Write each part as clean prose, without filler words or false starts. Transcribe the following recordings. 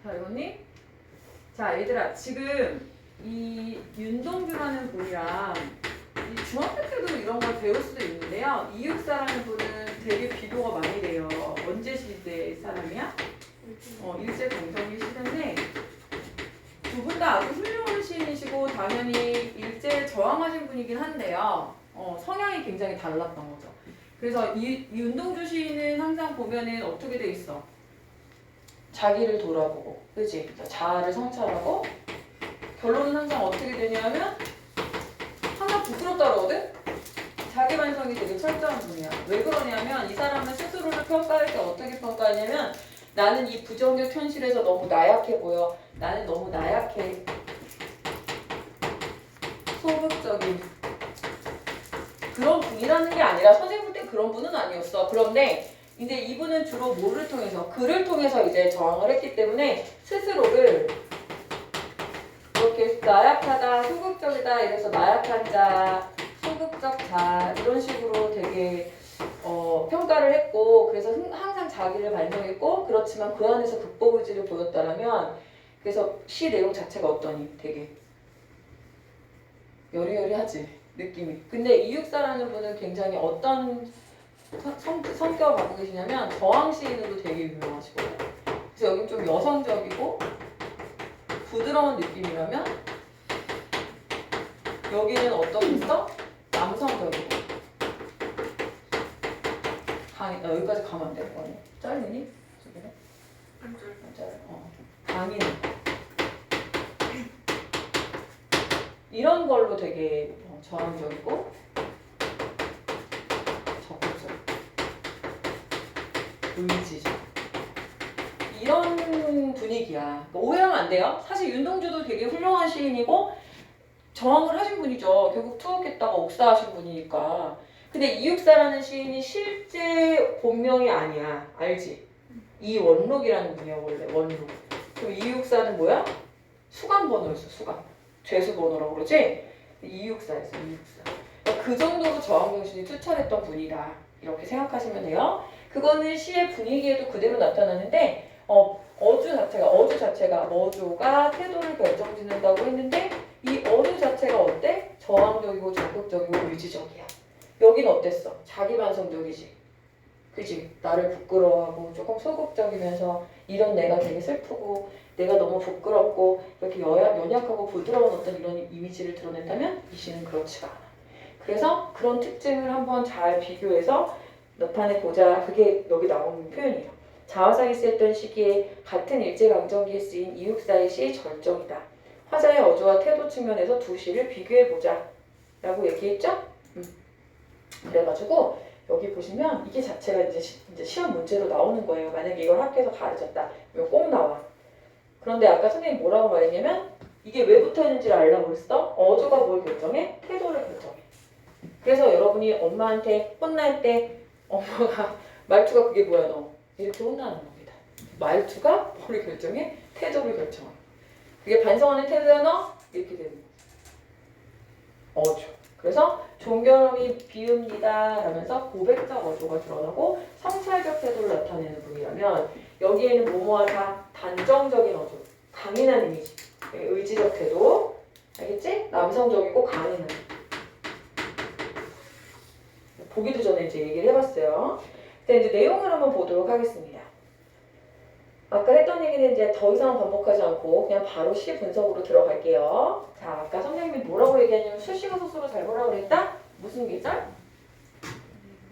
자, 이거니? 자, 얘들아, 지금 이 윤동주라는 분이랑 이 중학교 때도 이런 걸 배울 수도 있는데요. 이육사라는 분은 되게 비교가 많이 돼요. 언제 시대 사람이야? 일제강점기 시대인데 두 분 다 아주 훌륭한 시인이시고 당연히 일제에 저항하신 분이긴 한데요. 성향이 굉장히 달랐던 거죠. 그래서 이 윤동주 시인은 항상 보면은 어떻게 돼 있어? 자기를 돌아보고, 그지? 자아를 성찰하고, 결론은 항상 어떻게 되냐면, 항상 부끄럽다 그러거든? 자기 반성이 되게 철저한 분이야. 왜 그러냐면, 이 사람은 스스로를 평가할 때 어떻게 평가하냐면, 나는 이 부정적 현실에서 너무 나약해 보여. 나는 너무 나약해. 소극적인. 그런 분이라는 게 아니라, 선생님 볼 때 그런 분은 아니었어. 그런데, 이제 이분은 주로 뭐를 통해서? 글을 통해서 이제 저항을 했기 때문에 스스로를 이렇게 나약하다, 소극적이다 이래서 나약한 자, 소극적 자 이런 식으로 되게 평가를 했고 그래서 항상 자기를 반성했고 그렇지만 그 안에서 극복 의지를 보였다라면 그래서 시 내용 자체가 어떠니? 되게 여리여리하지 느낌이. 근데 이육사라는 분은 굉장히 어떤 성격을 갖고 계시냐면 저항 시인으로 되게 유명하시거든요. 그래서 여기 좀 여성적이고 부드러운 느낌이라면 여기는 어떻겠어? 남성적이고 여기까지 가면 안 돼? 짧으니? 안 짧아. 강의는 이런 걸로 되게 저항적이고 적극적 의지적 이런 분위기야. 오해하면 안 돼요. 사실 윤동주도 되게 훌륭한 시인이고 저항을 하신 분이죠. 결국 투옥했다가 옥사하신 분이니까. 근데 이육사라는 시인이 실제 본명이 아니야. 알지? 이원록이라는 분이야 원래 원록. 그럼 이육사는 뭐야? 수감번호였어. 수감. 죄수번호라고 그러지? 이육사였어. 이육사. 그러니까 그 정도로 저항정신이 투철했던 분이다. 이렇게 생각하시면 돼요. 그거는 시의 분위기에도 그대로 나타나는데 어주 자체가 머조가 태도를 결정짓는다고 했는데 이 어조 자체가 어때? 저항적이고 적극적이고 유지적이야. 여긴 어땠어? 자기 반성적이지. 그지? 나를 부끄러워하고 조금 소극적이면서 이런 내가 되게 슬프고 내가 너무 부끄럽고 이렇게 연약하고 부드러운 어떤 이런 이미지를 드러낸다면 이 시는 그렇지가 않아. 그래서 그런 특징을 한번 잘 비교해서 나타내보자. 그게 여기 나오는 표현이에요. 자화상이 쓰였던 시기에 같은 일제강점기에 쓰인 이육사의 시 절정이다. 화자의 어조와 태도 측면에서 두 시를 비교해보자 라고 얘기했죠? 그래가지고 여기 보시면 이게 자체가 이제 시험 문제로 나오는 거예요. 만약에 이걸 학교에서 가르쳤다. 이거 꼭 나와. 그런데 아까 선생님이 뭐라고 말했냐면 이게 왜 붙어있는지를 알라고 그랬어? 어조가 뭘 결정해? 태도를 결정해. 그래서 여러분이 엄마한테 혼날 때 엄마가 말투가 그게 뭐야 너? 이렇게 혼나는 겁니다. 말투가 뭐를 결정해? 태도를 결정해. 그게 반성하는 태도야 너? 이렇게 되는 거죠. 어조. 그래서 존경이 비읍니다 라면서 고백적 어조가 드러나고 성찰적 태도를 나타내는 분이라면 여기에는 뭐뭐하다 단정적인 어조, 강인한 이미지, 의지적 태도, 알겠지? 남성적이고 강인한. 보기도 전에 이제 얘기를 해봤어요. 자, 이제 내용을 한번 보도록 하겠습니다. 아까 했던 얘기는 이제 더 이상 반복하지 않고 그냥 바로 시 분석으로 들어갈게요. 자, 아까 선생님이 뭐라고 얘기하냐면 수식어 소수로 잘 보라고 그랬다? 무슨 계절?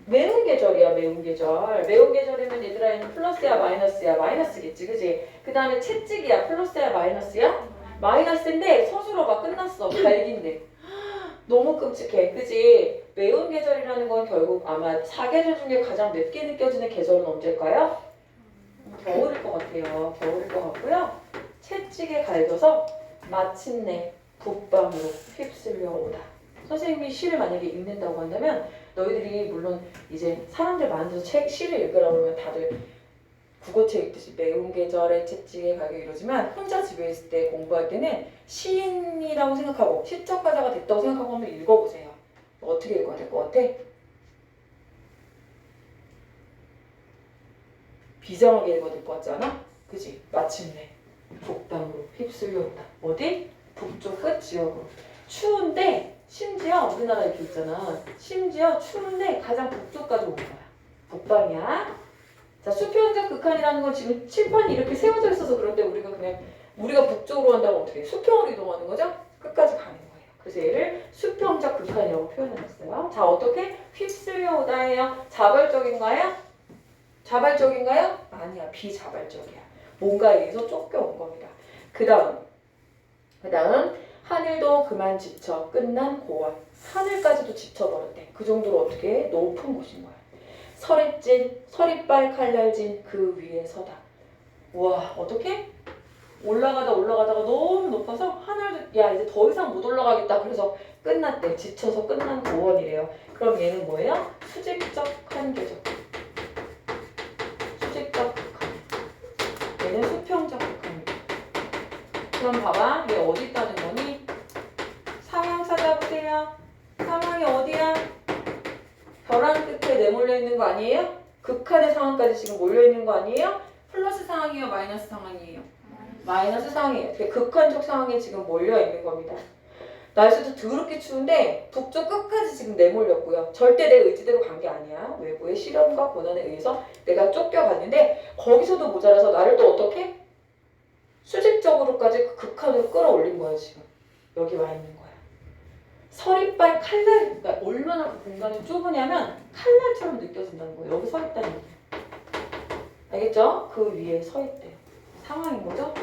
매운 계절이야, 매운 계절. 매운 계절이면 얘들아 얘는 플러스야, 마이너스야? 마이너스겠지, 그지? 그 다음에 채찍이야, 플러스야, 마이너스야? 마이너스인데 서술어가 끝났어, 갈기인데. 너무 끔찍해, 그지? 매운 계절이라는 건 결국 아마 4계절 중에 가장 맵게 느껴지는 계절은 언제일까요? 겨울일 것 같아요. 겨울일 것 같고요. 채찍에 갈겨서 마침내 북방으로 휩쓸려 오다. 선생님이 시를 만약에 읽는다고 한다면 너희들이 물론 이제 사람들 많은 데서 시를 읽으라고 그러면 다들 국어책 읽듯이 매운 계절에 채찍에 갈겨 이러지만 혼자 집에 있을 때 공부할 때는 시인이라고 생각하고 시적가자가 됐다고 생각하고 한번 읽어보세요. 어떻게 읽어야 될 것 같아? 비장하게 읽어야 될 것 같지 않아? 그지? 마침내 북방으로 휩쓸려 온다. 어디? 북쪽 끝 지역으로. 추운데 심지어 우리나라 이렇게 있잖아. 심지어 추운데 가장 북쪽까지 온 거야. 북방이야. 자, 수평적 극한이라는 건 지금 칠판이 이렇게 세워져 있어서 그런데 우리가 북쪽으로 간다면 어떻게 해? 수평으로 이동하는 거죠? 끝까지 가는 거예요. 그래서 얘를 수평적 극한이라고 표현해놨어요. 자, 어떻게? 휩쓸려 오다예요. 자발적인가요? 자발적인가요? 아니야, 비자발적이야. 뭔가에 의해서 쫓겨온 겁니다. 그 다음 하늘도 그만 지쳐 끝난 고원. 하늘까지도 지쳐버렸대. 그 정도로 어떻게 해? 높은 곳인 거야. 서리빨 칼날진 그 위에 서다. 우와, 어떻게? 올라가다가 너무 높아서 하늘도 야 이제 더 이상 못 올라가겠다. 그래서 끝났대. 지쳐서 끝난 고원이래요. 그럼 얘는 뭐예요? 수직적 한계적. 수직적 극한. 얘는 수평적 극한입니다. 그럼 봐봐. 얘 어디 있다는 거니? 상황 찾아보세요. 상황이 어디야? 벼랑 끝에 내몰려 있는 거 아니에요? 극한의 상황까지 지금 몰려 있는 거 아니에요? 플러스 상황이에요? 마이너스 상황이에요? 마이너스 상황이에요. 극한적 상황에 지금 몰려 있는 겁니다. 날씨도 더럽게 추운데 북쪽 끝까지 지금 내몰렸고요. 절대 내 의지대로 간 게 아니야. 외부의 시련과 고난에 의해서 내가 쫓겨갔는데 거기서도 모자라서 나를 또 어떻게? 수직적으로까지 그 극한으로 끌어올린 거야 지금. 여기 와 있는 거야. 서리빨 칼날, 그러니까 얼마나 그 공간이 좁으냐면 칼날처럼 느껴진다는 거예요. 여기 서 있다는 거예요. 알겠죠? 그 위에 서 있대요. 상황인 거죠?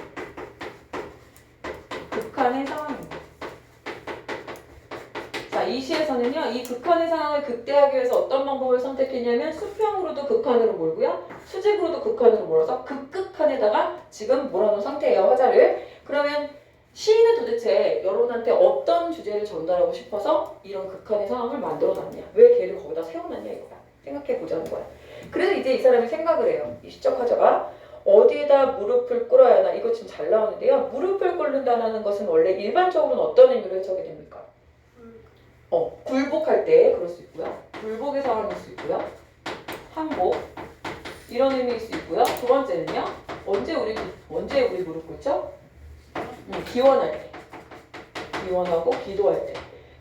극한의 상황인 거예요. 자, 이 시에서는요, 이 극한의 상황을 극대화하기 위해서 어떤 방법을 선택했냐면 수평으로도 극한으로 몰고요, 수직으로도 극한으로 몰아서 극극한에다가 지금 몰아놓은 상태예요, 화자를. 그러면 시인은 도대체 여러분한테 어떤 주제를 전달하고 싶어서 이런 극한의 상황을 만들어놨냐? 왜 걔를 거기다 세워놨냐 이거야. 생각해보자는 거야. 그래서 이제 이 사람이 생각을 해요. 이 시적 화자가 어디에다 무릎을 꿇어야 하나? 이거 지금 잘 나오는데요. 무릎을 꿇는다는 것은 원래 일반적으로는 어떤 의미로 해석이 됩니까? 굴복할 때 그럴 수 있고요. 굴복의 상황일 수 있고요. 항복 이런 의미일 수 있고요. 두 번째는요. 언제 우리 무릎 꿇죠? 기원할 때. 기원하고 기도할 때.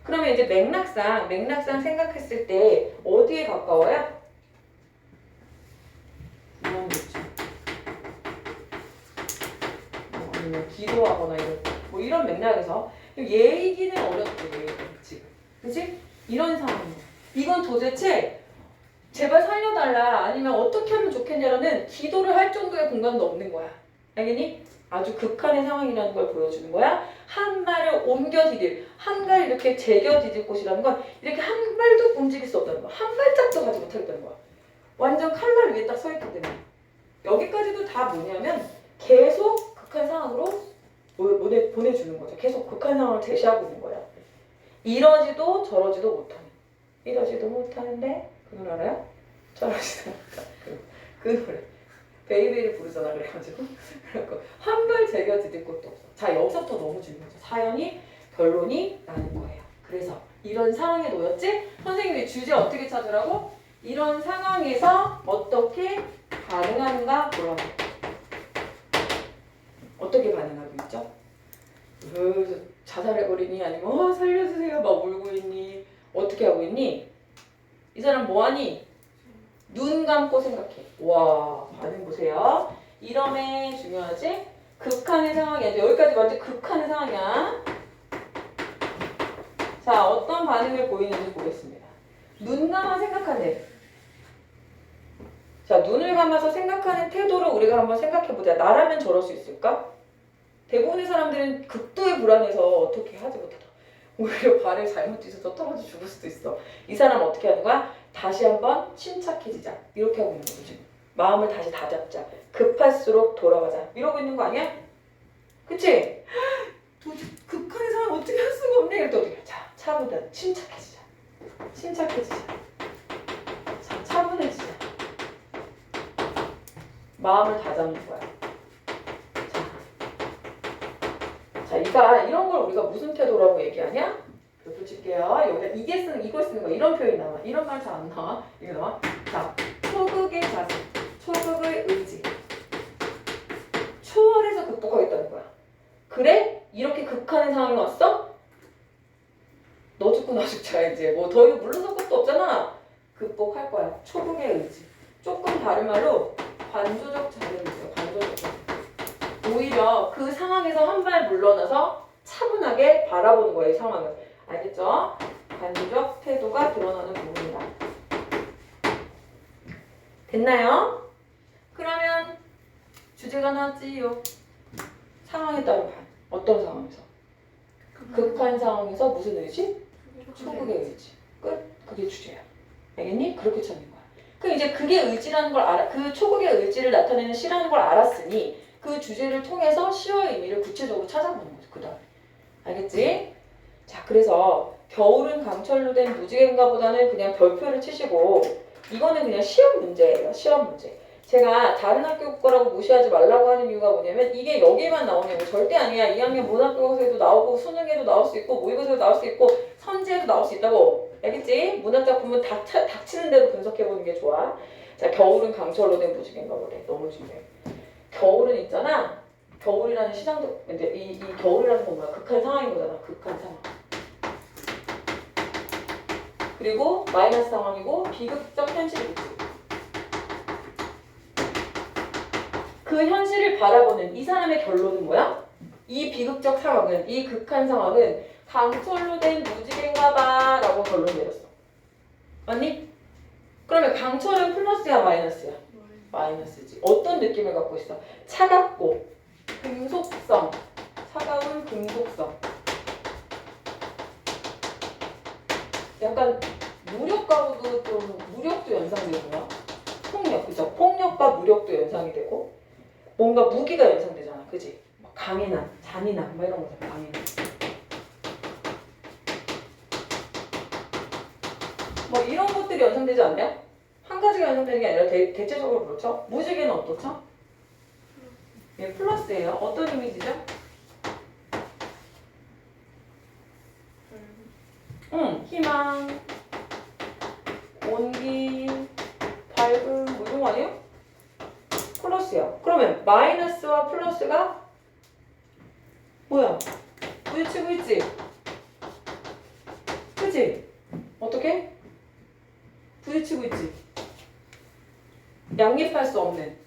그러면 이제 맥락상 생각했을 때 어디에 가까워요? 기원겠죠. 아니면 기도하거나 이런 맥락에서 얘기는 어렵대 지금. 그치? 이런 상황이야. 이건 도대체 제발 살려달라 아니면 어떻게 하면 좋겠냐라는 기도를 할 정도의 공간도 없는 거야. 알겠니? 아주 극한의 상황이라는 걸 보여주는 거야. 한 발을 옮겨 디딜, 한발 이렇게 제겨 디딜 곳이라는 건 이렇게 한 발도 움직일 수 없다는 거야. 한 발짝도 가지 못하겠다는 거야. 완전 칼날 위에 딱 서 있기 때문에. 여기까지도 다 뭐냐면 계속 극한 상황으로 보내주는 거죠. 계속 극한 상황을 제시하고 있는 거야. 이러지도 저러지도 못하는. 이러지도 못하는데 그 노래 알아요? 저러지도 못하는. 그 노래. 베이비를 부르잖아. 그래가지고 한 발 제겨 디딜 것도 없어. 자, 여기서부터 너무 중요하죠. 사연이 결론이 나는 거예요. 그래서 이런 상황에 놓였지? 선생님이 주제 어떻게 찾으라고? 이런 상황에서 어떻게 반응하는가 보라고. 어떻게 반응하고 있죠? 자살해버리니 아니면 살려주세요 막 울고 있니? 어떻게 하고 있니? 이 사람 뭐하니? 눈 감고 생각해. 와, 반응 보세요. 이러면 중요하지? 극한의 상황이야. 여기까지 완전 극한의 상황이야. 자, 어떤 반응을 보이는지 보겠습니다. 눈 감아 생각하네. 자, 눈을 감아서 생각하는 태도를 우리가 한번 생각해보자. 나라면 저럴 수 있을까? 대부분의 사람들은 극도의 불안해서 어떻게 하지 못하다. 오히려 발을 잘못 뒤져서 떨어져 죽을 수도 있어. 이 사람 어떻게 하는 거야? 다시 한번 침착해지자. 이렇게 하고 있는 거죠. 지금. 마음을 다시 다잡자. 급할수록 돌아가자. 이러고 있는 거 아니야? 그치? 극한의 상황 어떻게 할 수가 없네. 이럴 때 어떻게 해? 자, 차보다 침착해지자. 침착해지자. 자, 차분해지자. 마음을 다잡는 거야. 자, 이런 걸 우리가 무슨 태도라고 얘기하냐? 붙일게요. 여기다 이걸 쓰는 거야. 이런 표현이 나와. 이런 말 잘 안 나와. 이거 나와. 자, 초극의 자세, 초극의 의지. 초월해서 극복하겠다는 상황이 왔어? 너 죽고 나 죽자 이제 뭐 더 이상 물러설 것도 없잖아. 극복할 거야. 초극의 의지. 조금 다른 말로 관조적 자세를 있어요. 관조적 자세. 오히려 그 상황에서 한 발 물러나서 차분하게 바라보는 거예요. 이 상황을. 알겠죠? 관조적 태도가 드러나는 부분이다. 됐나요? 그러면 주제가 나왔지요. 상황에 따라 봐. 어떤 상황에서? 극한 상황에서 무슨 의지? 초극의 의지. 끝. 그게 주제야. 알겠니? 그렇게 찾는 거야. 그럼 이제 그게 의지라는 걸 알아. 그 초극의 의지를 나타내는 시라는 걸 알았으니 그 주제를 통해서 시의 의미를 구체적으로 찾아보는 거죠. 그 다음에. 알겠지? 자, 그래서 겨울은 강철로 된 무지개인가보다는 그냥 별표를 치시고 이거는 그냥 시험 문제예요. 시험 문제. 제가 다른 학교 거라고 무시하지 말라고 하는 이유가 뭐냐면 이게 여기만 나오냐면 절대 아니야. 2학년 문학교과서에도 나오고 수능에도 나올 수 있고 모의고사에도 나올 수 있고 선지에도 나올 수 있다고. 알겠지? 문학작품은 닥치는 대로 분석해보는 게 좋아. 자, 겨울은 강철로 된 무지개인가 보래. 너무 중요해. 겨울은 있잖아. 겨울이라는 시장도 근데 이 겨울이라는 건 뭐야? 극한 상황인 거잖아. 극한 상황. 그리고 마이너스 상황이고 비극적 현실이지. 그 현실을 바라보는 이 사람의 결론은 뭐야? 이 비극적 상황은, 이 극한 상황은 강철로 된 무지개인가 봐 라고 결론 내렸어. 맞니? 그러면 강철은 플러스야 마이너스야? 마이너스지. 어떤 느낌을 갖고 있어? 차갑고 금속성, 차가운 금속성. 약간 무력과도 좀 무력도 연상되고요. 폭력, 그죠? 폭력과 무력도 연상이 되고 뭔가 무기가 연상되잖아, 그지? 강인함, 잔인함, 뭐 이런 거잖아, 강인함. 뭐 이런 것들이 연상되지 않나요? 한 가지가 연상되는 게 아니라 대체적으로 그렇죠? 무지개는 어떻죠? 예, 플러스예요. 어떤 이미지죠? 희망, 온기, 밝음, 뭐 이런 거 아니에요? 플러스야. 그러면 마이너스와 플러스가 뭐야? 부딪히고 있지? 그치? 어떻게? 부딪히고 있지? 양립할 수 없는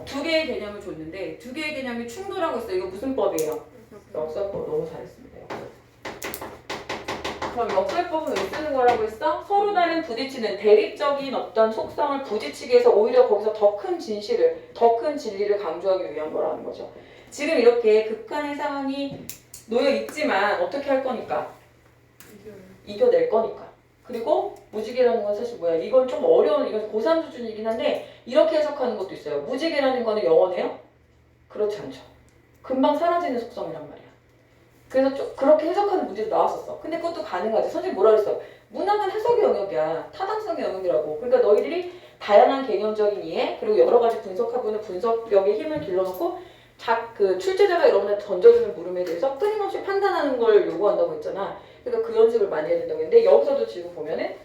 두 개의 개념을 줬는데 두 개의 개념이 충돌하고 있어. 이거 무슨 법이에요? 역설법. 너무 잘했습니다. 그럼 역설법은 왜 쓰는 거라고 했어? 서로 다른 부딪히는 대립적인 어떤 속성을 부딪히게 해서 오히려 거기서 더 큰 진실을, 더 큰 진리를 강조하기 위한 거라는 거죠. 지금 이렇게 극한의 상황이 놓여 있지만 어떻게 할 거니까? 이겨낼 거니까. 그리고 무지개라는 건 사실 뭐야? 이건 좀 어려운, 이건 고3 수준이긴 한데 이렇게 해석하는 것도 있어요. 무지개라는 거는 영원해요? 그렇지 않죠. 금방 사라지는 속성이란 말이야. 그래서 좀 그렇게 해석하는 문제도 나왔었어. 근데 그것도 가능하지. 선생님 뭐라 그랬어? 문학은 해석의 영역이야. 타당성의 영역이라고. 그러니까 너희들이 다양한 개념적인 이해 그리고 여러 가지 분석하고는 분석력의 힘을 길러놓고 그 출제자가 여러분한테 던져주는 물음에 대해서 끊임없이 판단하는 걸 요구한다고 했잖아. 그러니까 그 연습을 많이 해야 된다고 했는데 여기서도 지금 보면은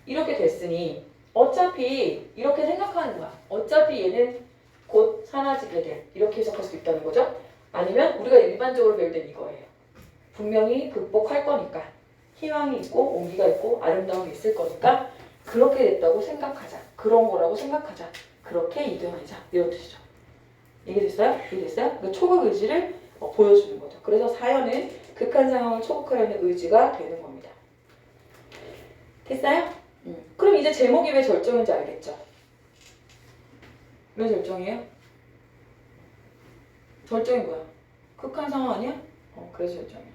이렇게 됐으니 어차피 이렇게 생각하는 거야. 어차피 얘는 곧 사라지게 돼. 이렇게 해석할 수 있다는 거죠. 아니면 우리가 일반적으로 배울 땐 이거예요. 분명히 극복할 거니까 희망이 있고 온기가 있고 아름다움이 있을 거니까 그렇게 됐다고 생각하자. 그런 거라고 생각하자. 그렇게 이겨내자. 이런 뜻이죠. 이해됐어요? 이해됐어요? 그러니까 초극 의지를 보여주는 거죠. 그래서 사연은 극한 상황을 초극하려는 의지가 되는 겁니다. 됐어요? 그럼 이제 제목이 왜 절정인지 알겠죠? 왜 절정이에요? 절정이 뭐야? 극한 상황 아니야? 그래서 절정이야.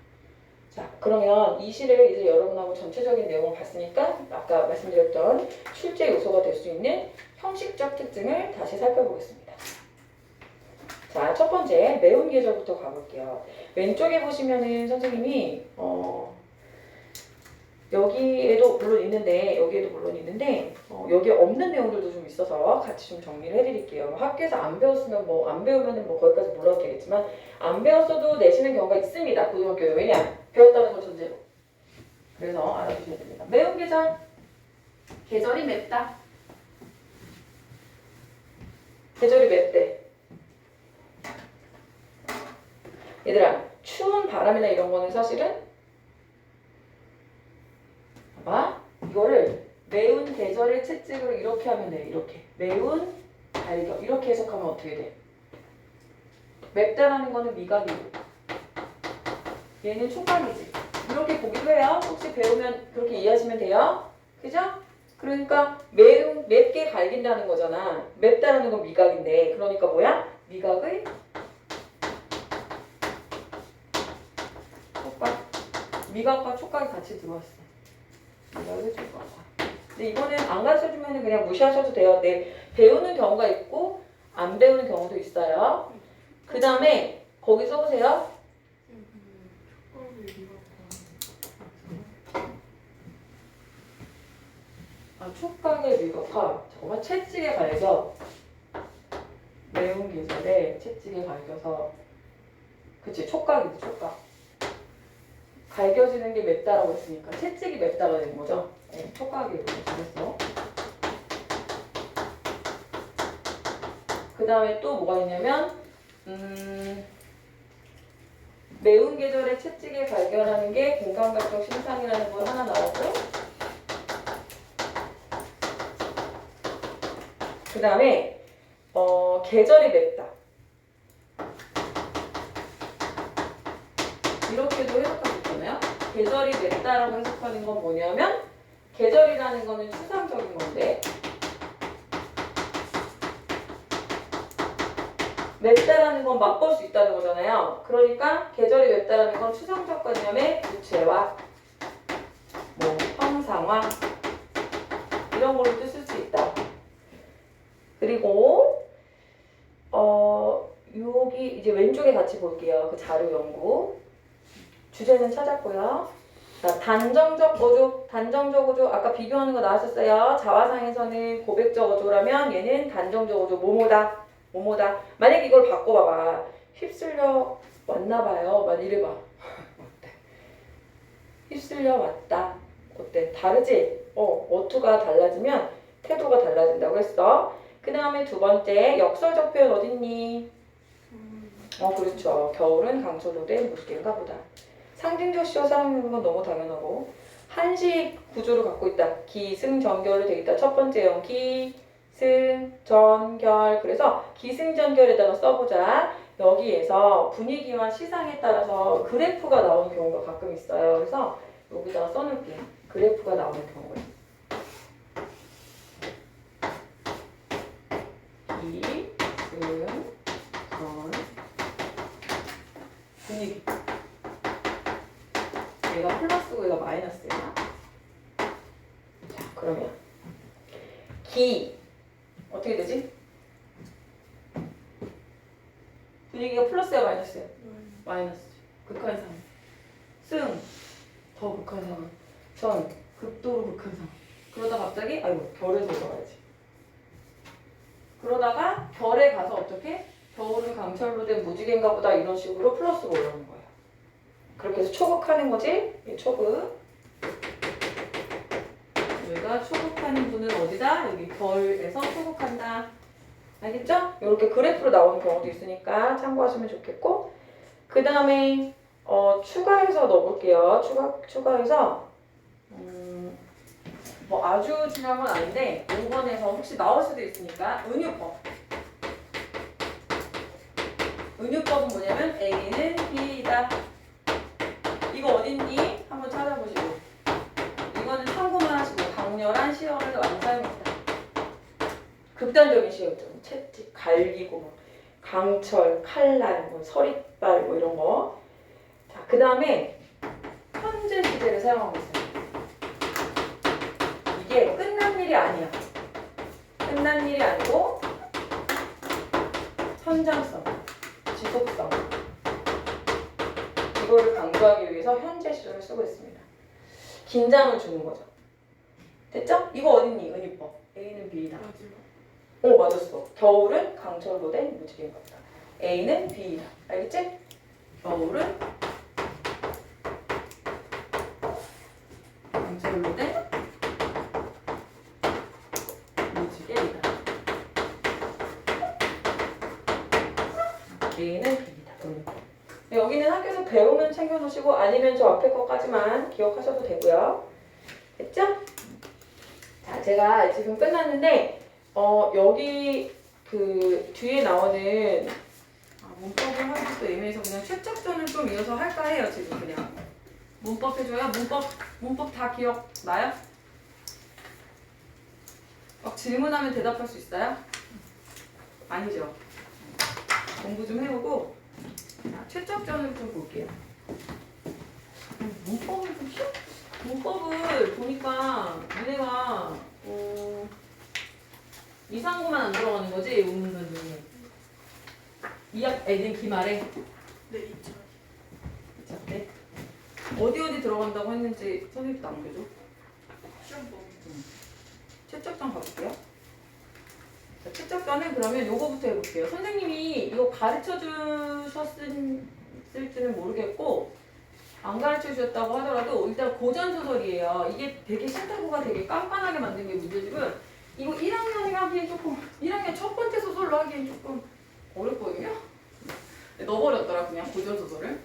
자, 그러면 이 시를 이제 여러분하고 전체적인 내용을 봤으니까 아까 말씀드렸던 출제 요소가 될 수 있는 형식적 특징을 다시 살펴보겠습니다. 자, 첫 번째 매운 계절부터 가볼게요. 왼쪽에 보시면은 선생님이 여기에도 물론 있는데 여기에 없는 내용들도 좀 있어서 같이 좀 정리를 해드릴게요. 학교에서 안 배웠으면 안 배우면은 거기까지 몰라도 되겠지만 안 배웠어도 내시는 경우가 있습니다. 고등학교에. 왜냐? 배웠다는 걸 전제로. 그래서 알아두셔야 됩니다. 매운 계절. 계절이 맵다. 계절이 맵대. 얘들아, 추운 바람이나 이런 거는 사실은 봐봐. 이거를 매운 계절의 채찍으로 이렇게 하면 돼. 이렇게. 매운 갈겨. 이렇게 해석하면 어떻게 돼? 맵다라는 거는 미각이고 얘는 촉각이지. 이렇게 보기도 해요. 혹시 배우면 그렇게 이해하시면 돼요. 그죠? 그러니까 맵게 갈긴다는 거잖아. 맵다라는 건 미각인데 그러니까 뭐야? 미각의 촉각. 미각과 촉각이 같이 들어왔어. 미각의 촉각. 근데 이거는 안 가르쳐주면 그냥 무시하셔도 돼요. 네, 배우는 경우가 있고 안 배우는 경우도 있어요. 그 다음에 거기 써보세요. 촉각의 미각화. 정말 채찍에 갈겨. 매운 계절에 채찍에 갈겨서 그치 촉각이지 촉각. 갈겨지는 게 맵다라고 했으니까 채찍이 맵다가 되는 거죠. 네, 촉각이 잘했어. 그 다음에 또 뭐가 있냐면 매운 계절에 채찍에 발견하는 게 공감각적 신상이라는 거 하나 나왔고 그 다음에 계절이 맵다 이렇게도 해석할 수 있잖아요. 계절이 맵다라고 해석하는 건 뭐냐면 계절이라는 거는 추상적인 건데 맵다라는 건 맛볼 수 있다는 거잖아요. 그러니까 계절이 맵다라는 건 추상적 개념의 구체화, 뭐 형상화 이런 걸로도 쓸 수 있다. 그리고 여기 이제 왼쪽에 같이 볼게요. 그 자료 연구 주제는 찾았고요. 자, 단정적 어조 아까 비교하는 거 나왔었어요. 자화상에서는 고백적 어조라면 얘는 단정적 어조 뭐뭐다. 만약에 이걸 바꿔봐봐. 휩쓸려 왔나봐요. 막 이래봐. 어때? 휩쓸려 왔다. 어때? 다르지? 어투가 달라지면 태도가 달라진다고 했어. 그 다음에 두 번째 역설적 표현 어딨니? 그렇죠. 겨울은 강철로 된 무지개인가 보다. 상징적 시와 사랑하는 건 너무 당연하고 한식 구조를 갖고 있다. 기승전결로 되어 있다. 첫 번째 형 기승전결. 그래서 기승전결에다가 써보자. 여기에서 분위기와 시상에 따라서 그래프가 나오는 경우가 가끔 있어요. 그래서 여기다가 써놓을게요. 그래프가 나오는 경우가 있어요. 기승전 분위기. 얘가 플러스고 얘가 마이너스야. 자, 그러면 기 어떻게 되지? 분위기가 플러스야 마이너스야? 마이너스. 극한 상황. 승 더 극한 상황. 전 극도로 극한 상황. 그러다 갑자기 아이고 결에 들어가야지. 그러다가 결에 가서 어떻게? 겨울은 강철로 된 무지개인가 보다 이런 식으로 플러스가 올라오는 거예요. 그렇게 해서 초극하는 거지? 이 초극. 여기가 초극하는 분은 어디다? 여기 결에서 초극한다. 알겠죠? 이렇게 그래프로 나오는 경우도 있으니까 참고하시면 좋겠고 그 다음에 추가해서 넣어볼게요. 추가해서 뭐 아주 중요한 건 아닌데 5번에서 혹시 나올 수도 있으니까 은유법은 뭐냐면 A는 B이다. 이거 어딨니? 한번 찾아보시고 이거는 참고만 하시고 강렬한 시어를 많이 사용했다. 극단적인 시어죠. 채찍, 갈기고 강철, 칼날, 뭐 서리빨 뭐 이런 거. 자, 그 다음에 현재 시제를 사용하고 있어요. 이게 끝난 일이 아니야. 끝난 일이 아니고 현장성, 지속성 이거를 강조하기 위해서 현재 시제를 쓰고 있습니다. 긴장을 주는 거죠. 됐죠? 이거 어딨니? 은유법. A는 B이다. 맞았어. 겨울은 강철로 된 무지개인 것이다. A는 B이다. 알겠지? 겨울은 강철로 된 무지개이다. A는 B이다. 여기는 학교에서 배우면 챙겨놓으시고 아니면 저 앞에 것까지만 기억하셔도 되고요. 됐죠? 자, 제가 지금 끝났는데 여기 그 뒤에 나오는 문법을 하기도 또 애매해서 그냥 최적전을 좀 이어서 할까 해요. 지금 그냥 문법 해줘요. 문법 다 기억나요? 막 질문하면 대답할 수 있어요? 아니죠. 공부 좀 해보고 최적전을 좀 볼게요. 문법을 좀 쉬워? 문법을 보니까 니네가 이상고만 안 들어가는 거지? 문문단 중에. 2학 애들 기말에? 네, 있죠. 자, 네. 어디 들어간다고 했는지 선생님도 남겨줘. 시험 보기. 최적전 가볼게요. 자, 최적전은 그러면 요거부터 해볼게요. 선생님이 이거 가르쳐 주셨을지는 모르겠고 안 가르쳐 주셨다고 하더라도 일단 고전소설이에요. 이게 되게 신탁구가 되게 깐깐하게 만든 게 문제지만 이거 1학년이 하기엔 조금 1학년 첫 번째 소설로 하기엔 조금 어렵거든요. 넣어버렸더라 그냥 고전소설을.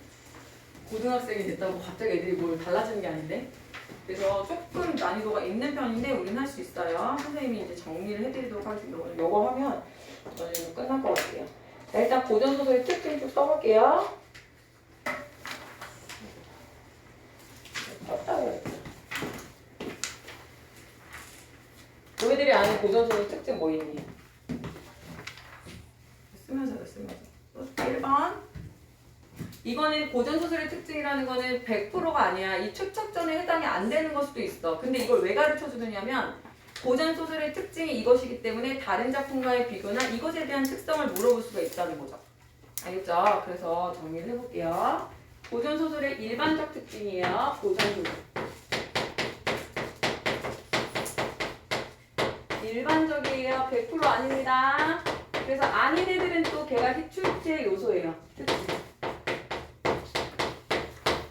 고등학생이 됐다고 갑자기 애들이 뭘 달라지는 게 아닌데. 그래서 조금 난이도가 있는 편인데 우린 할 수 있어요. 선생님이 이제 정리를 해드리도록 하겠습니다. 오늘 이거 하면 저는 끝날 것 같아요. 자, 일단 고전소설의 특징 좀 써볼게요. 너희들이 아는 고전소설 특징 뭐 있니? 쓰면서 1번 이거는 고전소설의 특징이라는 거는 100%가 아니야. 이 최척전에 해당이 안 되는 걸 수도 있어. 근데 이걸 왜 가르쳐 주느냐면 고전소설의 특징이 이것이기 때문에 다른 작품과의 비교나 이것에 대한 특성을 물어볼 수가 있다는 거죠. 알겠죠? 그래서 정리를 해볼게요. 고전소설의 일반적 특징이에요. 고전소설. 일반적이에요. 100% 아닙니다. 그래서 아닌 애들은 또 걔가 출제 요소예요. 특징.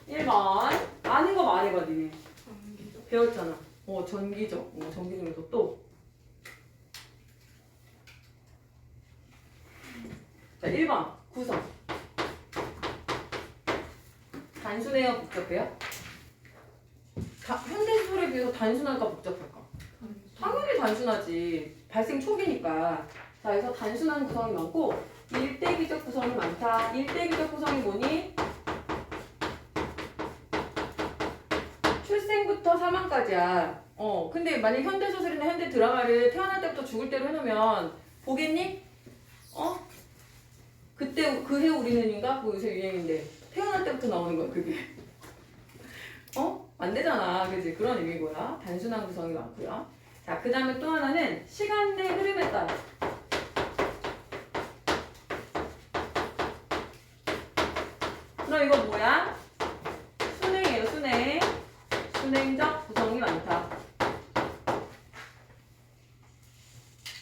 1번 아는 거 말해봐 니네. 전기적. 배웠잖아. 전기적. 전기적에서 또. 자 1번 구성. 단순해요? 복잡해요? 현대소설에 비해서 단순할까 복잡할까? 당연히 단순하지. 발생 초기니까. 자, 그래서 단순한 구성이 많고 일대기적 구성이 많다. 일대기적 구성이 뭐니? 출생부터 사망까지야. 근데 만약 현대소설이나 현대 드라마를 태어날 때부터 죽을 때로 해놓으면 보겠니? 그때 그해 우리는인가? 그거 요새 유행인데 태어날 때부터 나오는 거야 그게. 안 되잖아. 그지? 그런 의미고요. 단순한 구성이 많고요. 자, 그 다음에 또 하나는 시간 내 흐름에 따라. 그럼 이거 뭐야? 순행이에요, 순행. 순행적 구성이 많다.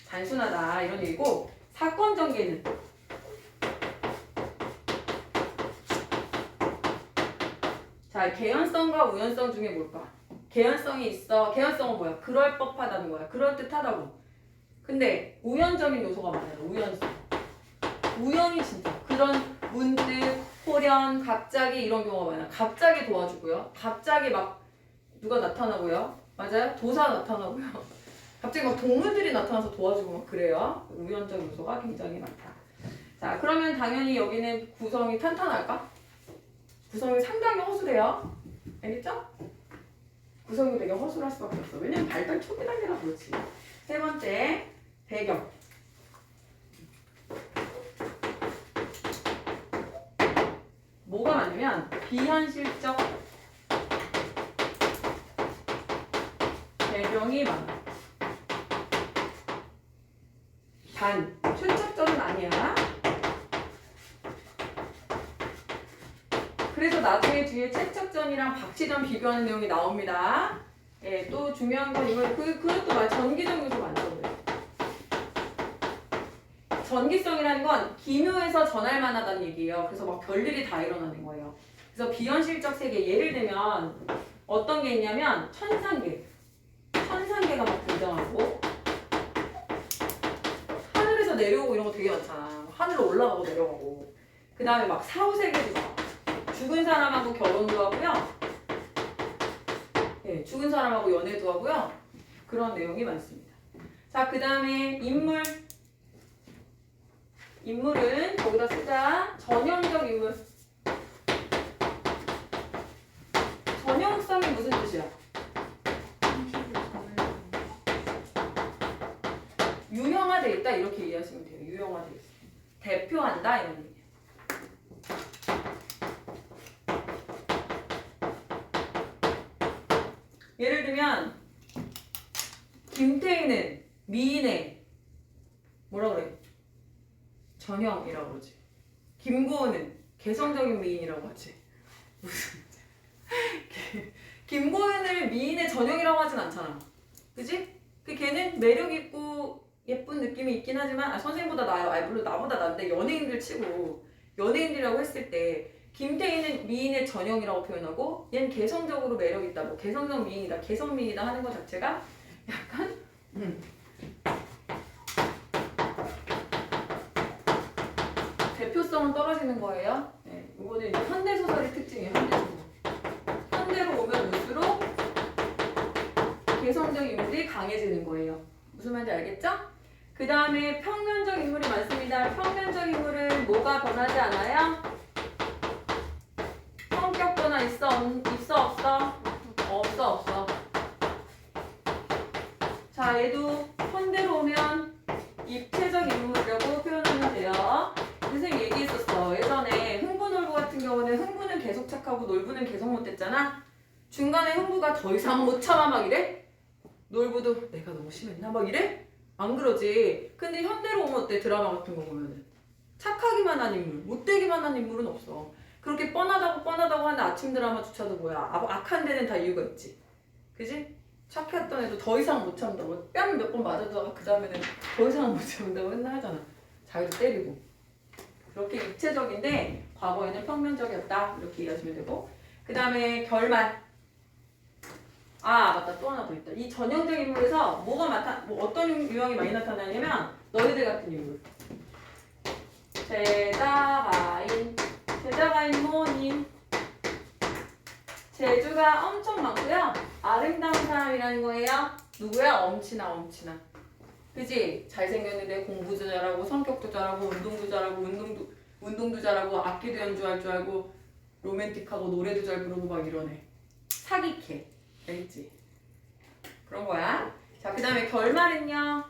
단순하다. 이런 얘기고, 사건 전개는. 자, 개연성과 우연성 중에 뭘까? 개연성이 있어. 개연성은 뭐야? 그럴 법하다는 거야. 그럴듯하다고. 근데 우연적인 요소가 많아요. 우연성. 우연이 진짜. 그런 문득, 호련, 갑자기 이런 경우가 많아요. 갑자기 도와주고요. 갑자기 막 누가 나타나고요. 맞아요? 도사 나타나고요. 갑자기 막 동물들이 나타나서 도와주고 막 그래요. 우연적 요소가 굉장히 많다. 자, 그러면 당연히 여기는 구성이 탄탄할까? 구성이 상당히 허술해요. 알겠죠? 구성이 되게 허술할 수밖에 없어. 왜냐면 발달 초기 단계라 그렇지. 세 번째, 배경. 뭐가 많냐면 비현실적 배경이 많아. 단, 최적전은 아니야. 그래서 나중에 뒤에 최척전이랑 박치전 비교하는 내용이 나옵니다. 예, 또 중요한 건 이거 그것도 말 전기적 요소 많죠. 전기성이라는 건 기묘해서 전할 만하다는 얘기예요. 그래서 막 별일이 다 일어나는 거예요. 그래서 비현실적 세계 예를 들면 어떤 게 있냐면 천상계. 천상계가 막 등장하고 하늘에서 내려오고 이런 거 되게 많잖아. 하늘로 올라가고 내려가고. 그 다음에 막 사후세계도 나와. 죽은 사람하고 결혼도 하고요. 네, 죽은 사람하고 연애도 하고요. 그런 내용이 많습니다. 자, 그 다음에 인물. 인물은 거기다 쓰자. 전형적 인물. 전형성이 무슨 뜻이야? 유형화돼 있다 이렇게 이해하시면 돼요. 유형화돼 있어. 대표한다 이런 얘기예요. 예를 들면 김태희는 미인의 뭐라 그래? 전형이라고 그러지. 김고은은 개성적인 미인이라고 하지. 무슨 김고은을 미인의 전형이라고 하진 않잖아. 그지? 그 걔는 매력 있고 예쁜 느낌이 있긴 하지만 선생님보다 나아요. 물론 나보다 난데 연예인들 치고 연예인들이라고 했을 때 김태희는 미인의 전형이라고 표현하고 얘는 개성적으로 매력 있다. 뭐 개성적 미인이다. 개성 미인이다 하는 것 자체가 약간 대표성은 떨어지는 거예요. 네, 이거는 이제 현대소설의 특징이에요. 현대소설. 현대로 오면 올수록 개성적 인물이 강해지는 거예요. 무슨 말인지 알겠죠? 그 다음에 평면적 인물이 많습니다. 평면적 인물은 뭐가 변하지 않아요? 성격 변화 있어? 없어? 없어. 자, 얘도 현대로 오면 입체적 인물이라고 표현하면 돼요. 선생님 얘기했었어. 예전에 흥부 놀부 같은 경우는 흥부는 계속 착하고 놀부는 계속 못됐잖아. 중간에 흥부가 더 이상 못 참아 막 이래? 놀부도 내가 너무 심했나? 막 이래? 안 그러지. 근데 현대로 오면 어때? 드라마 같은 거 보면은 착하기만 한 인물, 못되기만 한 인물은 없어. 그렇게 뻔하다고 하는 아침 드라마조차도 뭐야? 악한 데는 다 이유가 있지. 그지? 착했던 애도 더 이상 못 참는다고 뺨 몇 번 맞아다가 그 다음에는 더 이상 못 참는다고 맨날 하잖아. 자기도 때리고. 그렇게 입체적인데 과거에는 평면적이었다. 이렇게 이해하시면 되고. 그 다음에 결말. 아, 맞다. 또 하나 더 있다. 이 전형적 인물에서 어떤 유형이 많이 나타나냐면 너희들 같은 인물. 제자가인 모님. 재주가 엄청 많고요. 아름다운 사람이라는 거예요. 누구야? 엄친아. 그지? 잘생겼는데 공부도 잘하고 성격도 잘하고 운동도 잘하고 악기도 연주할 줄 알고 로맨틱하고 노래도 잘 부르고 막 이러네. 사기캐. 알겠지? 그런 거야. 자, 그 다음에 결말은요.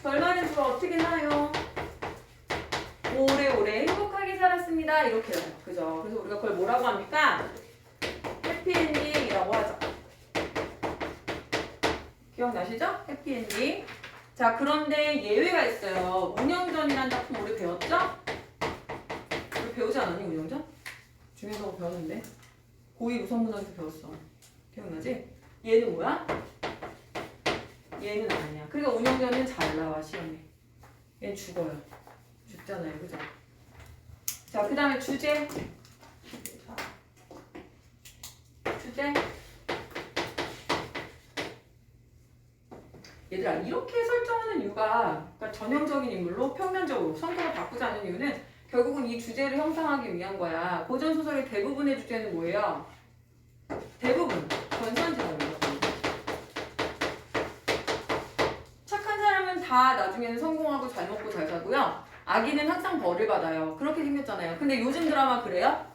결말은 주로 어떻게 나요? 오래오래 행복하게 살았습니다. 이렇게 나요. 그죠? 그래서 우리가 그걸 뭐라고 합니까? 해피엔딩이라고 하죠. 기억나시죠? 해피엔딩. 자, 그런데 예외가 있어요. 운영전이라는 작품 우리 배웠죠? 우리 배우지 않았니? 운영전? 중에서 배웠는데 고2 우선문항에서 배웠어. 기억나지? 얘는 뭐야? 얘는 아니야. 그러니까 운영전은 잘 나와 시험에. 얘는 죽어요. 죽잖아요. 그죠? 자, 그 다음에 주제. 얘들아, 이렇게 설정하는 이유가, 그러니까 전형적인 인물로 평면적으로 성격을 바꾸지 않는 이유는 결국은 이 주제를 형성하기 위한 거야. 고전소설의 대부분의 주제는 뭐예요? 대부분 권선징악이에요. 착한 사람은 다 나중에는 성공하고 잘 먹고 잘 살고요. 악인은 항상 벌을 받아요. 그렇게 생겼잖아요. 근데 요즘 드라마 그래요?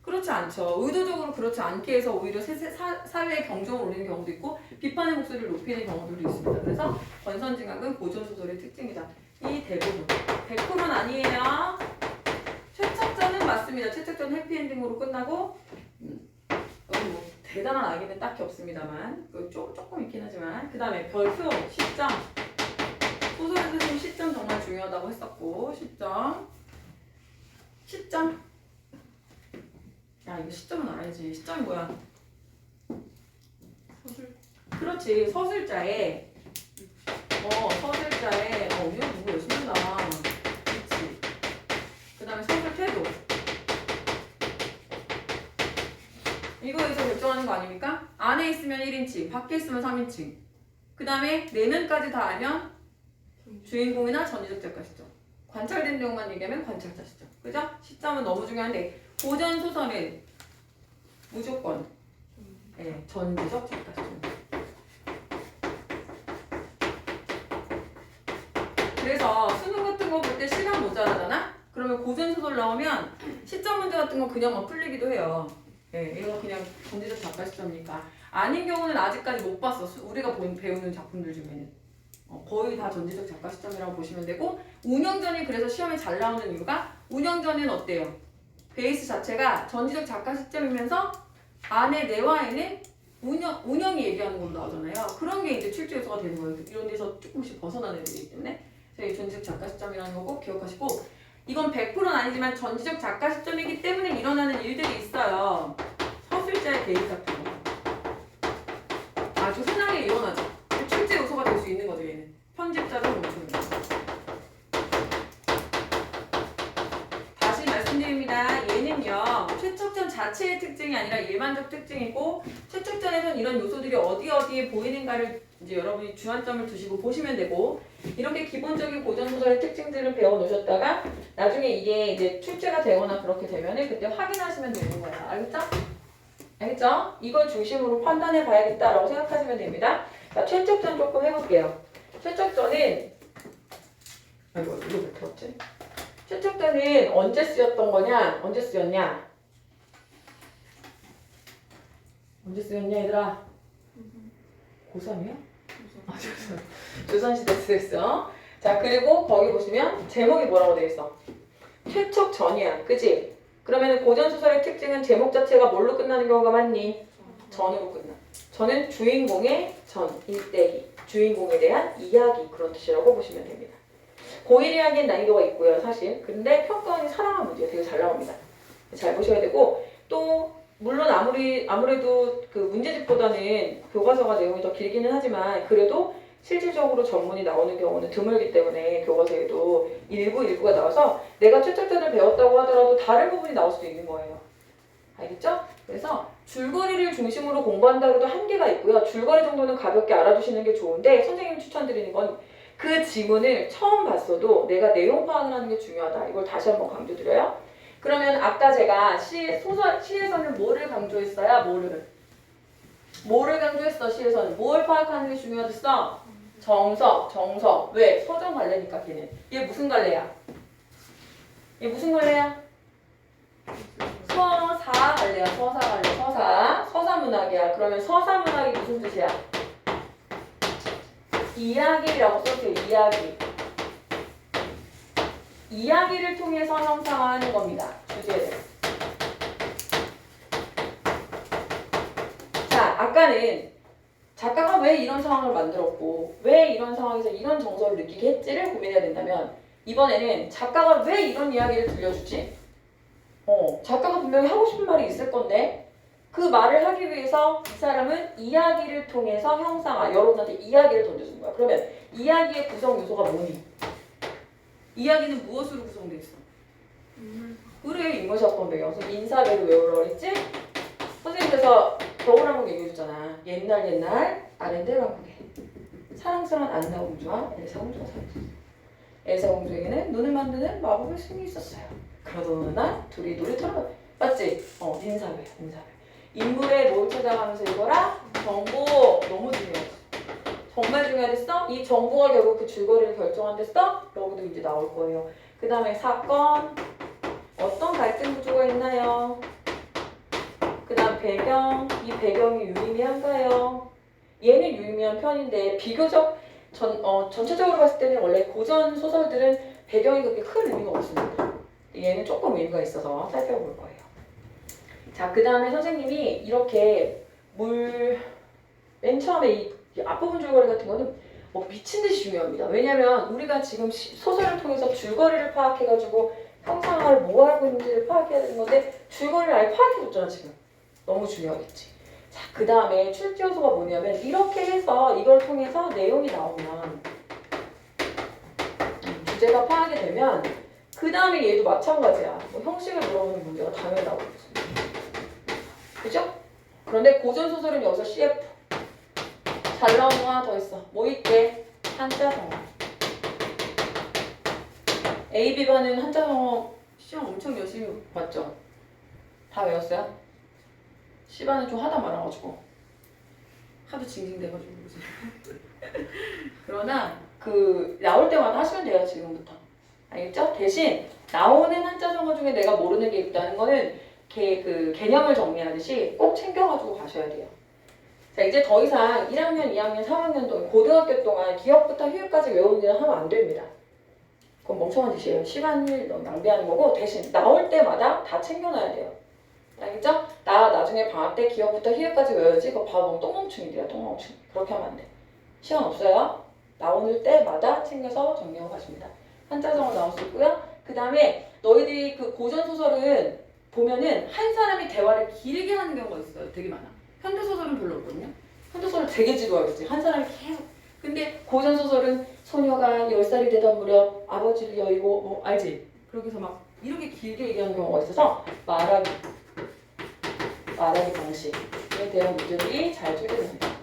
그렇지 않죠. 의도적으로 그렇지 않게 해서 오히려 사회의 경종을 울리는 경우도 있고 비판의 목소리를 높이는 경우들도 있습니다. 그래서 권선징악은 고전소설의 특징이다. 이 대부분 100%는 아니에요. 최척전은 맞습니다. 최척전 해피엔딩으로 끝나고 여기 뭐 대단한 악인은 딱히 없습니다만 조금 있긴 하지만 그 다음에 별표 10점. 소설에서 지금 10점 정말 중요하다고 했었고 10점 야, 이거 시점은 알아야지. 시점이 뭐야? 서술. 그렇지. 서술자에 이거 누구 열심히 한다. 그렇지. 그 다음에 서술 태도. 이거에서 결정하는 거 아닙니까? 안에 있으면 1인칭, 밖에 있으면 3인칭. 그 다음에 내면까지 다 알면 주인공이나 전지적 작가 시점. 관찰된 내용만 얘기하면 관찰자 시점. 그죠? 시점은 너무 중요한데 고전 소설은 무조건 전지적 작가 시점. 그래서 수능 같은 거 볼 때 시간 모자라잖아? 그러면 고전 소설 나오면 시점 문제 같은 거 그냥 막 풀리기도 해요. 이거 그냥 전지적 작가 시점이니까. 아닌 경우는 아직까지 못 봤어. 우리가 배우는 작품들 중에는. 거의 다 전지적 작가 시점이라고 보시면 되고, 운영전이 그래서 시험에 잘 나오는 이유가 운영전은 어때요? 베이스 자체가 전지적 작가 시점이면서 안에 내와에는 운영이 얘기하는 걸로 나오잖아요. 그런 게 이제 출제 요소가 되는 거예요. 이런 데서 조금씩 벗어난 애들이기 때문에. 저희 전지적 작가 시점이라는 거 꼭 기억하시고, 이건 100%는 아니지만 전지적 작가 시점이기 때문에 일어나는 일들이 있어요. 서술자의 개입 같은 거. 아주 흔하게 일어나죠. 출제 요소가 될 수 있는 거죠, 얘는. 편집자를 멈추는 거. 다시 말씀드립니다. 얘는요, 최척전 자체의 특징이 아니라 일반적 특징이고, 최척전에선 이런 요소들이 어디에 보이는가를 이제 여러분이 주안점을 두시고 보시면 되고, 이렇게 기본적인 고전소설의 특징들을 배워 놓으셨다가, 나중에 이게 이제 출제가 되거나 그렇게 되면은 그때 확인하시면 되는 거예요. 알겠죠? 알겠죠? 이걸 중심으로 판단해 봐야겠다라고 생각하시면 됩니다. 자, 최척전 조금 해볼게요. 최척전은, 이거 왜 들었지? 최척전은 언제 쓰였던 거냐? 언제 쓰였냐? 언제 쓰였냐, 얘들아? 고3이야? 아, 조선시대 쓰였어. 자, 그리고 거기 보시면 제목이 뭐라고 되어 있어? 최척전이야. 그치? 그러면 고전소설의 특징은 제목 자체가 뭘로 끝나는 경우가 많니? 전으로 끝나. 저는 주인공의 일대기, 주인공에 대한 이야기, 그런 뜻이라고 보시면 됩니다. 고1 이야기는 난이도가 있고요, 사실. 근데 평가원이 사랑한 문제가 되게 잘 나옵니다. 잘 보셔야 되고, 또 물론 아무래도 그 문제집보다는 교과서가 내용이 더 길기는 하지만 그래도 실질적으로 전문이 나오는 경우는 드물기 때문에 교과서에도 일부가 나와서 내가 최척전을 배웠다고 하더라도 다른 부분이 나올 수도 있는 거예요. 알겠죠? 그래서 줄거리를 중심으로 공부한다고 해도 한계가 있고요. 줄거리 정도는 가볍게 알아두시는 게 좋은데 선생님이 추천드리는 건 그 지문을 처음 봤어도 내가 내용 파악을 하는 게 중요하다. 이걸 다시 한번 강조드려요. 그러면 아까 제가 시에서는 뭐를 강조했어요? 뭐를 강조했어? 시에서는 뭘 파악하는 게 중요하겠어? 정석. 왜? 서정 갈래니까 걔는. 얘 무슨 갈래야? 서사 갈래야. 서사문학이야. 그러면 서사문학이 무슨 뜻이야? 이야기라고 써줘요. 이야기를 통해서 형상화하는 겁니다. 주제를. 자, 아까는 작가가 왜 이런 상황을 만들었고 왜 이런 상황에서 이런 정서를 느끼게 했지를 고민해야 된다면, 이번에는 작가가 왜 이런 이야기를 들려주지? 작가가 분명히 하고 싶은 말이 있을 건데 그 말을 하기 위해서 이 사람은 이야기를 통해서 여러분한테 이야기를 던져준 거야. 그러면 이야기의 구성 요소가 뭐니? 이야기는 무엇으로 구성되어 있어? 그래, 인물사건 배경. 그래서 인사배를 외우라고 했지? 선생님께서 겨울 한국 얘기해줬잖아. 옛날 아랜델 왕국에 사랑스러운 안나 공주와 엘사 공주가 살았어. 엘사 공주에게는 눈을 만드는 마법의 신이 있었어요. 그러던 어느 날 둘이 놀이터를 맞지? 인사배. 인물의 뭘 찾아가면서 읽어라? 정보. 너무 중요해. 정말 중요했어? 이 정보가 결국 그 줄거리를 결정한댔어? 여기도 이제 나올 거예요. 그 다음에 사건, 어떤 갈등 구조가 있나요? 그 다음 배경, 이 배경이 유의미한가요? 얘는 유의미한 편인데 비교적 전체적으로 봤을 때는 원래 고전 소설들은 배경이 그렇게 큰 의미가 없습니다. 얘는 조금 의미가 있어서 살펴볼 거예요. 자, 그 다음에 선생님이 이렇게 맨 처음에 이 앞부분 줄거리 같은 거는 미친 듯이 중요합니다. 왜냐면 우리가 지금 소설을 통해서 줄거리를 파악해가지고 형상화를 뭐 하고 있는지를 파악해야 되는 건데 줄거리를 아예 파악해줬잖아 지금. 너무 중요하겠지. 자, 그 다음에 출제 요소가 뭐냐면 이렇게 해서 이걸 통해서 내용이 나오면 주제가 파악이 되면 그 다음에 얘도 마찬가지야. 형식을 물어보는 문제가 당연히 나오겠지. 그죠? 그런데 고전소설은 여기서 CF 잘 나오는 거 하나 더 있어. 뭐 있게? 한자성어. A, B반은 한자성어 시험 엄청 열심히 봤죠? 다 외웠어요? 시간은 좀 하다 말아가지고 하도 징징대가지고 그러지. 그러나 그 나올 때마다 하시면 돼요. 지금부터. 알겠죠? 대신 나오는 한자 정어 중에 내가 모르는 게 있다는 거는 그 개념을 정리하듯이 꼭 챙겨가지고 가셔야 돼요. 자, 이제 더 이상 1학년, 2학년, 3학년 동안 고등학교 동안 기억부터 휴일까지 외우는 일은 하면 안 됩니다. 그건 멍청한 짓이에요. 시간을 너무 낭비하는 거고 대신 나올 때마다 다 챙겨놔야 돼요. 알겠죠? 나 나중에 방학 때 기억부터 희열까지 외워야지. 그거 바보 똥멍충이래요. 똥멍충. 그렇게 하면 안 돼. 시간 없어요. 나오는 때마다 챙겨서 정리하고 가십니다. 한자성어 나올 수 있고요. 그 다음에 너희들이 그 고전소설은 보면은 한 사람이 대화를 길게 하는 경우가 있어요. 되게 많아. 현대소설은 별로 없거든요. 현대소설 되게 지루하겠지. 한 사람이 계속. 근데 고전소설은 소녀가 10살이 되던 무렵 아버지를 여의고 뭐 알지? 그렇게 해서 막 이렇게 길게 얘기하는 경우가 있어서 말하기 방식에 대한 문제들이 잘 출제됩니다.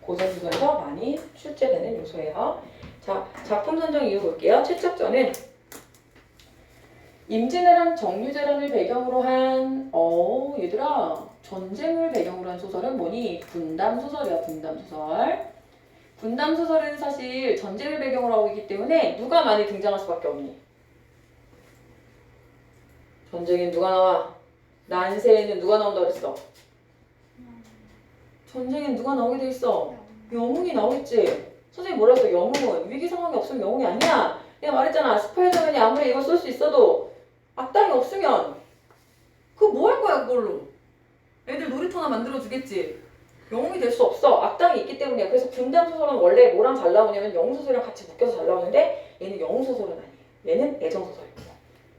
고전소설에서 많이 출제되는 요소예요. 자, 작품 선정 이유 볼게요. 최척전은 임진왜란 정유재란을 배경으로 한 얘들아 전쟁을 배경으로 한 소설은 뭐니? 분담소설이야. 분담소설. 분담소설은 사실 전쟁을 배경으로 하고 있기 때문에 누가 많이 등장할 수밖에 없니? 전쟁엔 누가 나와? 난세에는 누가 나온다 그랬어? 전쟁엔 누가 나오게 돼 있어? 영웅이 나오겠지. 선생님 뭐라 했어? 영웅은 위기 상황이 없으면 영웅이 아니야. 내가 말했잖아. 스파이더맨이 아무리 이걸 쏠 수 있어도 악당이 없으면 그거 뭐 할 거야 그걸로. 애들 놀이터나 만들어주겠지. 영웅이 될 수 없어. 악당이 있기 때문이야. 그래서 분담소설은 원래 뭐랑 잘 나오냐면 영웅소설이랑 같이 묶여서 잘 나오는데 얘는 영웅소설은 아니에요. 얘는 애정소설입니다.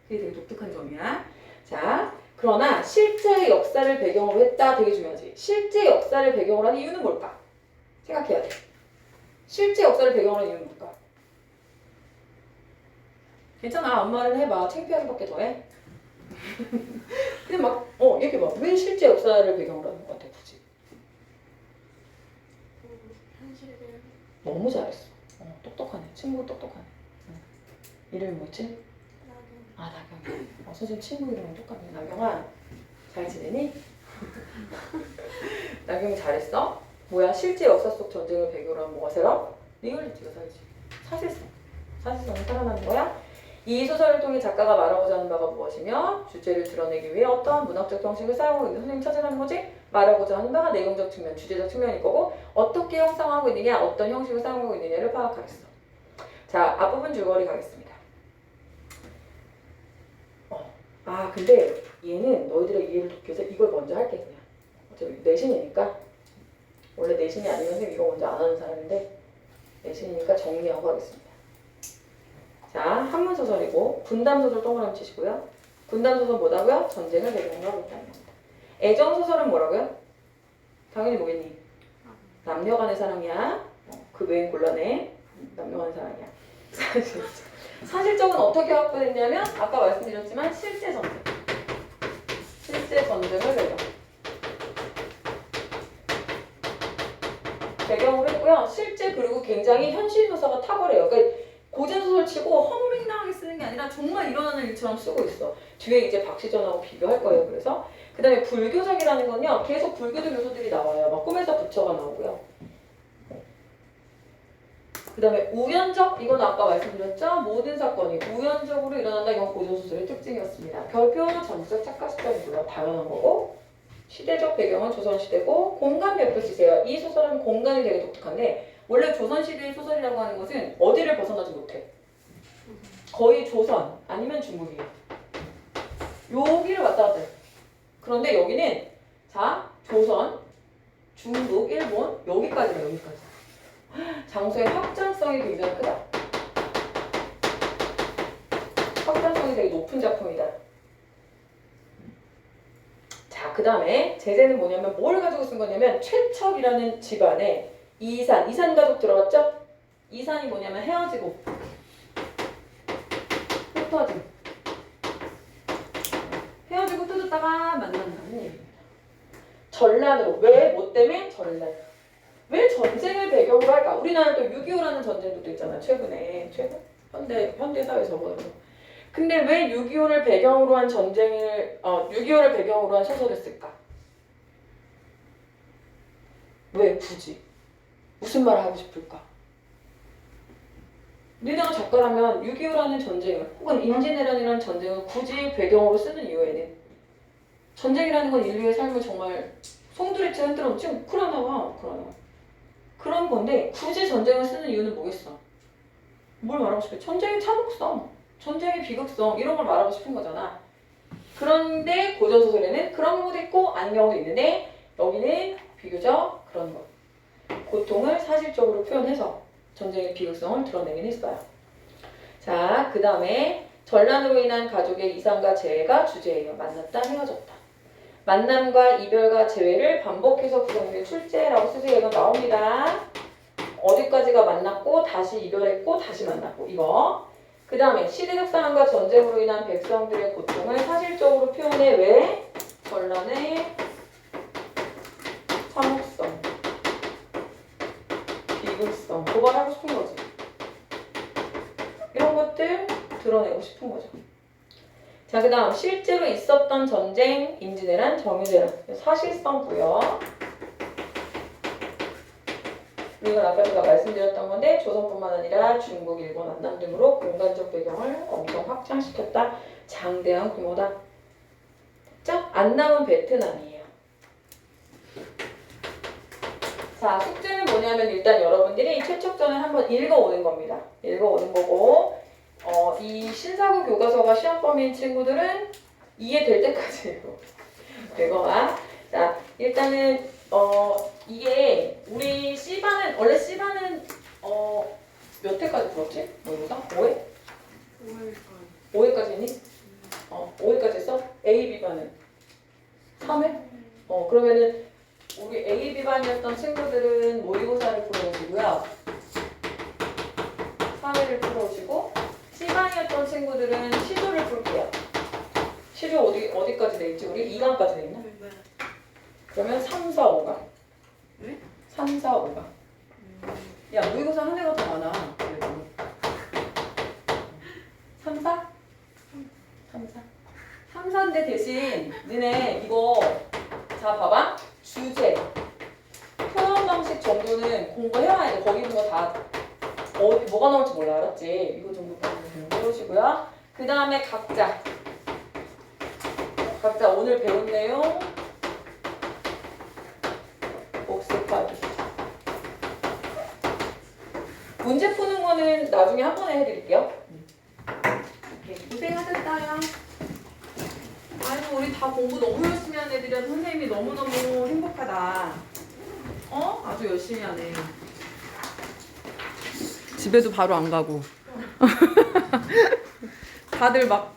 그게 되게 독특한 점이야. 자, 그러나 실제 역사를 배경으로 했다. 되게 중요하지. 실제 역사를 배경으로 한 이유는 뭘까? 생각해야 돼. 실제 역사를 배경으로 한 이유는 뭘까? 괜찮아. 아무 말은 해봐. 창피하기밖에 더해. 근데 막 얘기해봐. 왜 실제 역사를 배경으로 하는 것 같아 굳이? 현실에 대한 너무 잘했어. 똑똑하네. 친구가 똑똑하네. 이름이 뭐지? 낙연. 나경이. 선생님 친구 이름은 똑같네. 나경아, 잘 지내니? 나경이 잘했어? 뭐야? 실제 역사 속 전쟁을 배경으로 한 뭐가 새로? 리얼리티가 살지. 사실성이 살아나는 거야? 이 소설을 통해 작가가 말하고자 하는 바가 무엇이며 주제를 드러내기 위해 어떠한 문학적 형식을 사용하고 있는 선생님 찾으라는 거지? 말하고자 하는 바가 내용적 측면, 주제적 측면일 거고 어떻게 형성하고 있느냐, 어떤 형식을 사용하고 있느냐를 파악하겠어. 자, 앞부분 줄거리 가겠습니다. 근데 얘는 너희들의 이해를 돕기 위해서 이걸 먼저 할게 그냥. 어차피 내신이니까. 원래 내신이 아니면 선생님 이거 먼저 안 하는 사람인데 내신이니까 정리하고 하겠습니다. 자, 한문소설이고 분담소설 동그라미 치시고요. 분담소설 뭐다고요? 전쟁을 배경으로 하고 있다는 겁니다. 애정소설은 뭐라고요? 당연히 뭐겠니? 남녀간의 사랑이야. 그 외엔 곤란해. 남녀간의 사랑이야. 사실적은 어떻게 확보됐냐면 아까 말씀드렸지만 실제 전쟁을 배경으로 했고요. 실제 그리고 굉장히 현실 묘사가 탁월해요. 그러니까 고전소설 치고 허무맹랑하게 쓰는 게 아니라 정말 일어나는 일처럼 쓰고 있어. 뒤에 이제 박시전하고 비교할 거예요. 그래서 그 다음에 불교적이라는 건요. 계속 불교적 요소들이 나와요. 막 꿈에서 부처가 나오고요. 그 다음에 우연적, 이건 아까 말씀드렸죠? 모든 사건이 우연적으로 일어난다. 이건 고전소설의 특징이었습니다. 별표 전적 착각 시점이고요. 당연한 거고 시대적 배경은 조선시대고 공간 별표 쓰세요. 이 소설은 공간이 되게 독특한데 원래 조선시대의 소설이라고 하는 것은 어디를 벗어나지 못해. 거의 조선 아니면 중국이에요. 여기를 왔다 갔다 해. 그런데 여기는 자 조선, 중국, 일본 여기까지예요. 여기까지. 장소의 확장성이 굉장히 크다. 확장성이 되게 높은 작품이다. 자, 그 다음에 제재는 뭐냐면 뭘 가지고 쓴 거냐면 최척이라는 집안에 이산 가족 들어봤죠? 이산이 뭐냐면 헤어지고 흩어짐. 헤어지고 흩어졌다가 만난다는 얘기입니다. 전란으로. 왜? 뭐 때문에? 전란. 왜 전쟁을 배경으로 할까? 우리나라도 6.25라는 전쟁도 있잖아. 최근? 현대 사회 저번에. 근데 왜 6.25를 배경으로 한 6.25를 배경으로 한 소설을 쓸까? 왜 굳이? 무슨 말을 하고 싶을까? 내가 작가라면 6.25라는 전쟁을 혹은 임진왜란이라는 전쟁을 굳이 배경으로 쓰는 이유에는 전쟁이라는 건 인류의 삶을 정말 송두리째 흔들어놓지 우크라이나와 그런 건데 굳이 전쟁을 쓰는 이유는 뭐겠어? 뭘 말하고 싶어? 전쟁의 참혹성, 전쟁의 비극성 이런 걸 말하고 싶은 거잖아. 그런데 고전소설에는 그런 경우도 있고 아닌 경우도 있는데 여기는 비교적 그런 거 고통을 사실적으로 표현해서 전쟁의 비극성을 드러내긴 했어요. 자, 그 다음에 전란으로 인한 가족의 이상과 재해가 주제예요. 만났다, 헤어졌다. 만남과 이별과 재회를 반복해서 구성된 출제라고 쓰세요. 나옵니다. 어디까지가 만났고 다시 이별했고 다시 만났고 이거. 그 다음에 시대적 상황과 전쟁으로 인한 백성들의 고통을 사실적으로 표현해. 왜? 전란의 참혹성, 비극성 고발하고 싶은 거지. 이런 것들 드러내고 싶은 거죠. 자, 그 다음 실제로 있었던 전쟁, 임진왜란, 정유재란 사실성 부여. 이건 아까 제가 말씀드렸던 건데 조선뿐만 아니라 중국, 일본, 남남 등으로 공간적 배경을 엄청 확장시켰다. 장대한 규모다. 자, 안 남은 베트남이에요. 자, 숙제는 뭐냐면 일단 여러분들이 최첨전을 한번 읽어오는 겁니다. 읽어오는 거고 이 신사고 교과서가 시험 범위인 친구들은 이해될 때까지예요. 이거가. 자, 일단은 이게 우리 C반은 원래 C반은 몇 회까지 들었지? 뭐보다? 5회? 5일간 5회까지 했니? 5회까지 했어? A, B반은 3회? 그러면은 우리 A, B반이었던 친구들은 모의고사를 풀어오시고요. 3회를 풀어오시고 C반이었던 친구들은 시조를 풀게요. 시조 어디까지 돼 있지? 우리 2강까지 돼 있나? 네. 그러면 3, 4, 5강. 네? 3, 4, 5강. 야, 모의고사 한 해가 더 많아. 그래도. 3, 4? 3, 4. 3, 4인데 대신 너네 이거 자 봐봐. 주제. 표현 방식 정도는 공부해와야 돼. 거기 있는 거 다 뭐가 나올지 몰라. 알았지? 이거 정도 공부해오시고요. 그 다음에 각자 오늘 배운 내용 복습하기. 문제 푸는 거는 나중에 한 번에 해드릴게요. 고생하셨어요. 아이고 우리 다 공부 너무 열심히 하는 애들이라서 선생님이 너무너무 행복하다. 아주 열심히 하네. 집에도 바로 안 가고. 다들 막